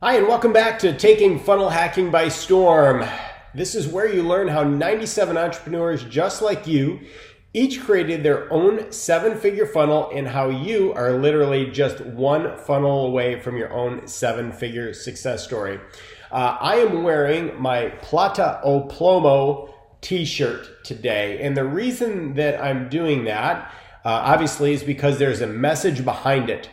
Hi, and welcome back to Taking Funnel Hacking by Storm. This is where you learn how 97 entrepreneurs just like you each created their own seven-figure funnel and how you are literally just one funnel away from your own seven-figure success story. I am wearing my Plata O Plomo t-shirt today, and the reason that I'm doing that obviously is because there's a message behind it.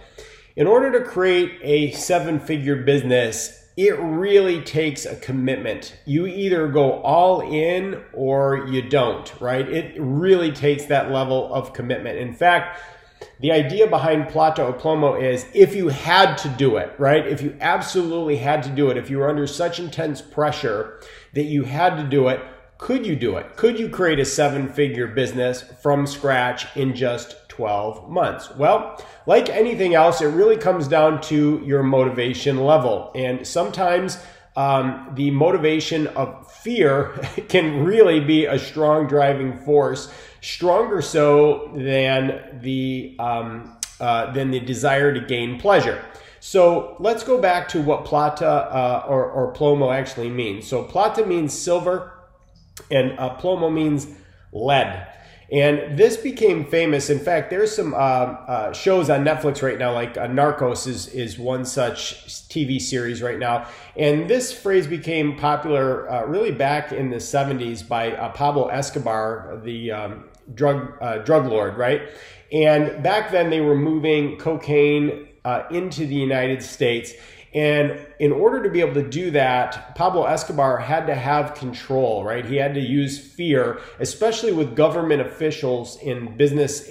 In order to create a seven-figure business, it really takes a commitment. You either go all in or you don't, right? It really takes that level of commitment. In fact, the idea behind Plata O Plomo is if you had to do it, right? If you absolutely had to do it, if you were under such intense pressure that you had to do it, could you do it? Could you create a seven-figure business from scratch in just 12 months? Well, like anything else, it really comes down to your motivation level. And sometimes the motivation of fear can really be a strong driving force, stronger so than the desire to gain pleasure. So let's go back to what Plata or Plomo actually means. So Plata means silver, and Plomo means lead. And this became famous. In fact, there's some shows on Netflix right now, like Narcos is one such TV series right now. And this phrase became popular really back in the 70s by Pablo Escobar, the drug lord, right? And back then they were moving cocaine into the United States. And in order to be able to do that, Pablo Escobar had to have control, right? He had to use fear, especially with government officials in business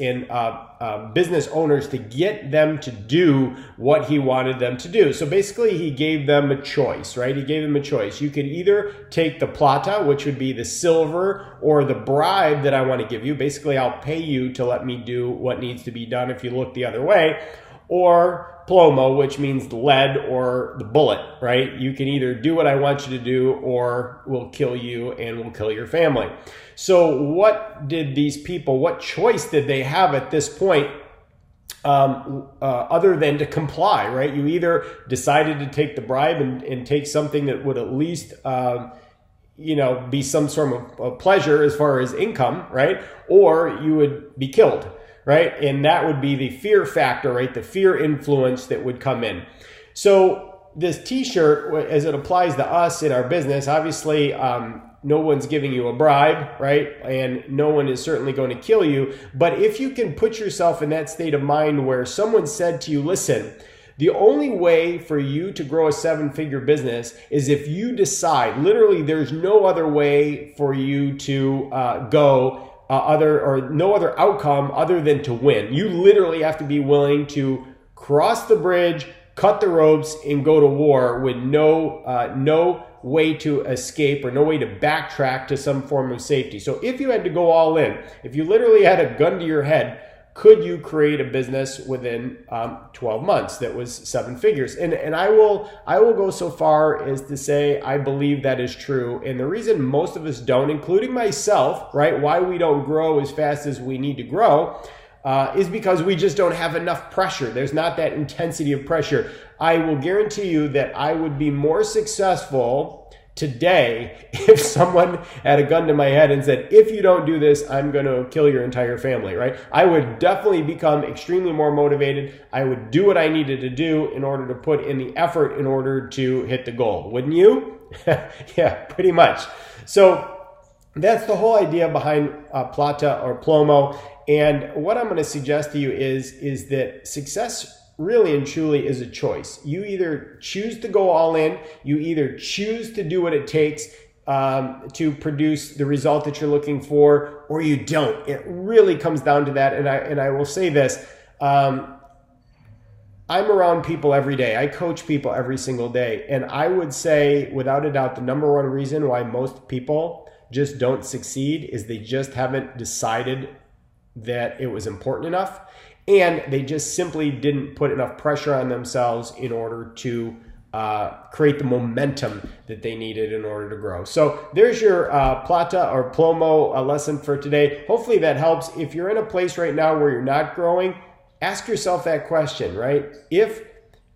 business owners, to get them to do what he wanted them to do. So basically, he gave them a choice, right? He gave them a choice. You could either take the plata, which would be the silver, or the bribe that I want to give you. Basically, I'll pay you to let me do what needs to be done if you look the other way, or plomo, which means the lead or the bullet, right? You can either do what I want you to do or we'll kill you and we'll kill your family. So what did these people, what choice did they have at this point other than to comply, right? You either decided to take the bribe and take something that would at least be some sort of pleasure as far as income, right? Or you would be killed. Right? And that would be the fear factor, right? The fear influence that would come in. So this t-shirt, as it applies to us in our business, obviously no one's giving you a bribe, right? And no one is certainly going to kill you. But if you can put yourself in that state of mind where someone said to you, listen, the only way for you to grow a seven-figure business is if you decide, literally there's no other way for you to go no other outcome other than to win. You literally have to be willing to cross the bridge, cut the ropes, and go to war with no way to escape or no way to backtrack to some form of safety. So if you had to go all in, if you literally had a gun to your head, could you create a business within 12 months that was seven figures? And I will go so far as to say I believe that is true. And the reason most of us don't, including myself, right, why we don't grow as fast as we need to grow is because we just don't have enough pressure. There's not that intensity of pressure. I will guarantee you that I would be more successful today if someone had a gun to my head and said, if you don't do this, I'm going to kill your entire family, right? I would definitely become extremely more motivated. I would do what I needed to do in order to put in the effort in order to hit the goal. Wouldn't you? Yeah, pretty much. So that's the whole idea behind Plata or Plomo. And what I'm going to suggest to you is that success really and truly is a choice. You either choose to go all in, you either choose to do what it takes to produce the result that you're looking for, or you don't. It really comes down to that. And I will say this, I'm around people every day. I coach people every single day. And I would say, without a doubt, the number one reason why most people just don't succeed is they just haven't decided that it was important enough. And they just simply didn't put enough pressure on themselves in order to create the momentum that they needed in order to grow. So there's your Plata or Plomo lesson for today. Hopefully that helps. If you're in a place right now where you're not growing, ask yourself that question, right? If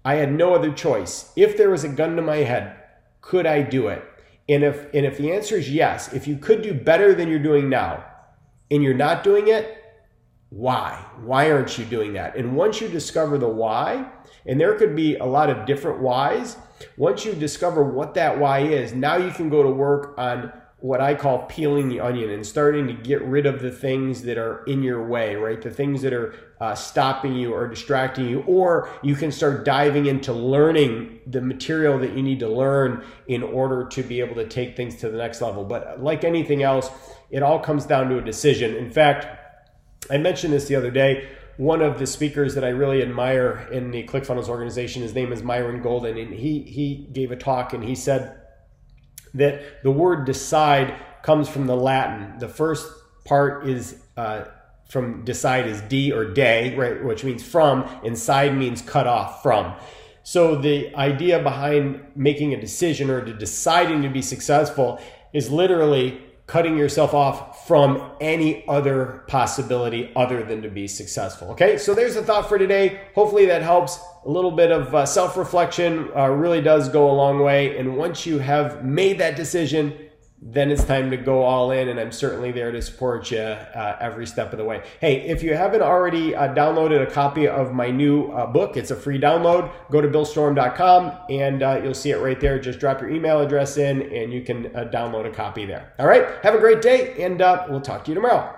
I had no other choice. If there was a gun to my head, could I do it? And if the answer is yes, if you could do better than you're doing now and you're not doing it, why? Why aren't you doing that? And once you discover the why, and there could be a lot of different whys, once you discover what that why is, now you can go to work on what I call peeling the onion and starting to get rid of the things that are in your way, right? The things that are stopping you or distracting you, or you can start diving into learning the material that you need to learn in order to be able to take things to the next level. But like anything else, it all comes down to a decision. In fact, I mentioned this the other day. One of the speakers that I really admire in the ClickFunnels organization, his name is Myron Golden, and he gave a talk and he said that the word decide comes from the Latin. The first part is from decide is D or de, right, which means from, and side means cut off from. So the idea behind making a decision or deciding to be successful is literally cutting yourself off from any other possibility other than to be successful. Okay, so there's a thought for today. Hopefully that helps. A little bit of self-reflection really does go a long way. And once you have made that decision, then it's time to go all in, and I'm certainly there to support you every step of the way. Hey, if you haven't already downloaded a copy of my new book, it's a free download. Go to billstorm.com and you'll see it right there. Just drop your email address in and you can download a copy there. All right, have a great day, and we'll talk to you tomorrow.